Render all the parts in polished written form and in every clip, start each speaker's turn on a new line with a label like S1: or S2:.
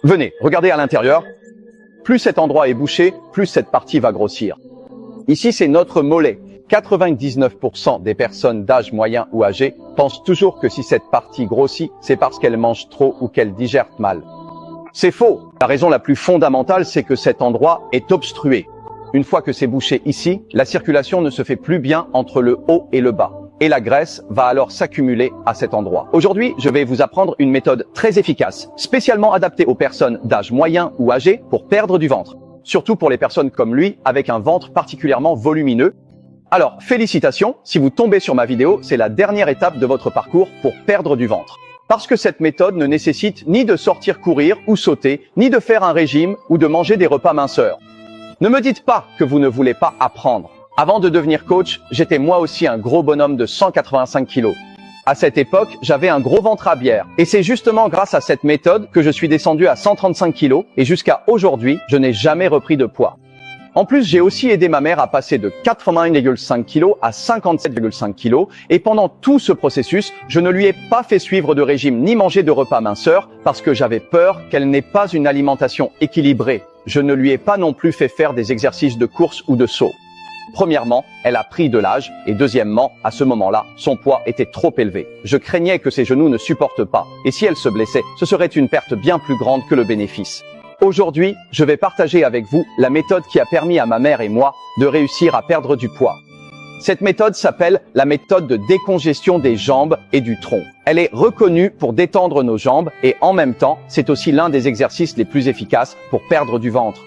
S1: Venez, regardez à l'intérieur. Plus cet endroit est bouché, plus cette partie va grossir. Ici, c'est notre mollet. 99% des personnes d'âge moyen ou âgé pensent toujours que si cette partie grossit, c'est parce qu'elles mangent trop ou qu'elles digèrent mal. C'est faux. La raison la plus fondamentale, c'est que cet endroit est obstrué. Une fois que c'est bouché ici, la circulation ne se fait plus bien entre le haut et le bas. Et la graisse va alors s'accumuler à cet endroit. Aujourd'hui, je vais vous apprendre une méthode très efficace, spécialement adaptée aux personnes d'âge moyen ou âgé pour perdre du ventre. Surtout pour les personnes comme lui, avec un ventre particulièrement volumineux. Alors, félicitations, si vous tombez sur ma vidéo, c'est la dernière étape de votre parcours pour perdre du ventre. Parce que cette méthode ne nécessite ni de sortir courir ou sauter, ni de faire un régime ou de manger des repas minceurs. Ne me dites pas que vous ne voulez pas apprendre. Avant de devenir coach, j'étais moi aussi un gros bonhomme de 185 kilos. À cette époque, j'avais un gros ventre à bière. Et c'est justement grâce à cette méthode que je suis descendu à 135 kilos et jusqu'à aujourd'hui, je n'ai jamais repris de poids. En plus, j'ai aussi aidé ma mère à passer de 81,5 kg à 57,5 kg et pendant tout ce processus, je ne lui ai pas fait suivre de régime ni manger de repas minceurs parce que j'avais peur qu'elle n'ait pas une alimentation équilibrée. Je ne lui ai pas non plus fait faire des exercices de course ou de saut. Premièrement, elle a pris de l'âge et deuxièmement, à ce moment-là, son poids était trop élevé. Je craignais que ses genoux ne supportent pas et si elle se blessait, ce serait une perte bien plus grande que le bénéfice. Aujourd'hui, je vais partager avec vous la méthode qui a permis à ma mère et moi de réussir à perdre du poids. Cette méthode s'appelle la méthode de décongestion des jambes et du tronc. Elle est reconnue pour détendre nos jambes et en même temps, c'est aussi l'un des exercices les plus efficaces pour perdre du ventre.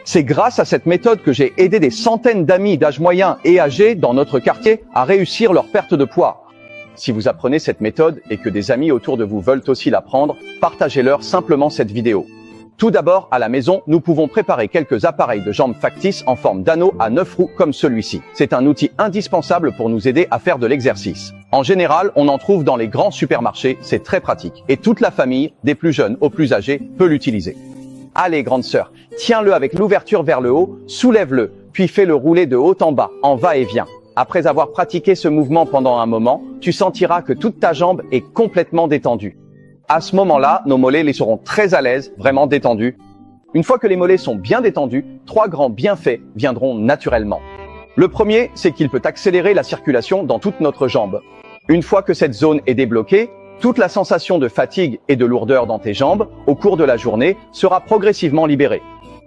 S1: C'est grâce à cette méthode que j'ai aidé des centaines d'amis d'âge moyen et âgés dans notre quartier à réussir leur perte de poids. Si vous apprenez cette méthode et que des amis autour de vous veulent aussi l'apprendre, partagez-leur simplement cette vidéo. Tout d'abord, à la maison, nous pouvons préparer quelques appareils de jambes factices en forme d'anneau à 9 roues comme celui-ci. C'est un outil indispensable pour nous aider à faire de l'exercice. En général, on en trouve dans les grands supermarchés, c'est très pratique. Et toute la famille, des plus jeunes aux plus âgés, peut l'utiliser. Allez, grande sœur, tiens-le avec l'ouverture vers le haut, soulève-le, puis fais-le rouler de haut en bas, en va-et-vient. Après avoir pratiqué ce mouvement pendant un moment, tu sentiras que toute ta jambe est complètement détendue. À ce moment-là, nos mollets les seront très à l'aise, vraiment détendus. Une fois que les mollets sont bien détendus, 3 grands bienfaits viendront naturellement. Le premier, c'est qu'il peut accélérer la circulation dans toute notre jambe. Une fois que cette zone est débloquée, toute la sensation de fatigue et de lourdeur dans tes jambes, au cours de la journée, sera progressivement libérée.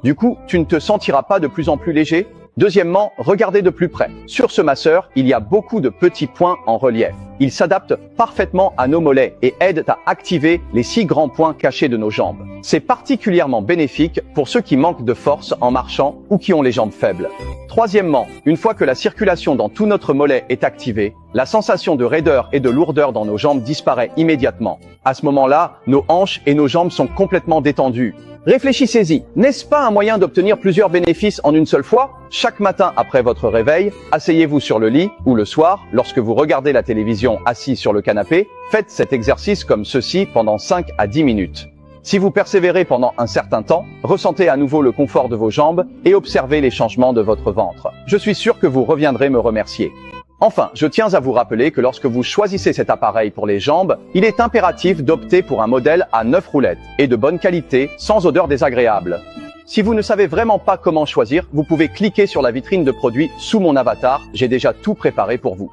S1: Du coup, tu ne te sentiras pas de plus en plus léger. Deuxièmement, regardez de plus près. Sur ce masseur, il y a beaucoup de petits points en relief. Il s'adapte parfaitement à nos mollets et aide à activer les 6 grands points cachés de nos jambes. C'est particulièrement bénéfique pour ceux qui manquent de force en marchant ou qui ont les jambes faibles. Troisièmement, une fois que la circulation dans tout notre mollet est activée, la sensation de raideur et de lourdeur dans nos jambes disparaît immédiatement. À ce moment-là, nos hanches et nos jambes sont complètement détendues. Réfléchissez-y, n'est-ce pas un moyen d'obtenir plusieurs bénéfices en une seule fois? Chaque matin après votre réveil, asseyez-vous sur le lit ou le soir, lorsque vous regardez la télévision assis sur le canapé, faites cet exercice comme ceci pendant 5 à 10 minutes. Si vous persévérez pendant un certain temps, ressentez à nouveau le confort de vos jambes et observez les changements de votre ventre. Je suis sûr que vous reviendrez me remercier. Enfin, je tiens à vous rappeler que lorsque vous choisissez cet appareil pour les jambes, il est impératif d'opter pour un modèle à 9 roulettes et de bonne qualité, sans odeur désagréable. Si vous ne savez vraiment pas comment choisir, vous pouvez cliquer sur la vitrine de produits sous mon avatar, j'ai déjà tout préparé pour vous.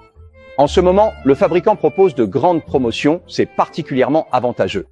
S1: En ce moment, le fabricant propose de grandes promotions, c'est particulièrement avantageux.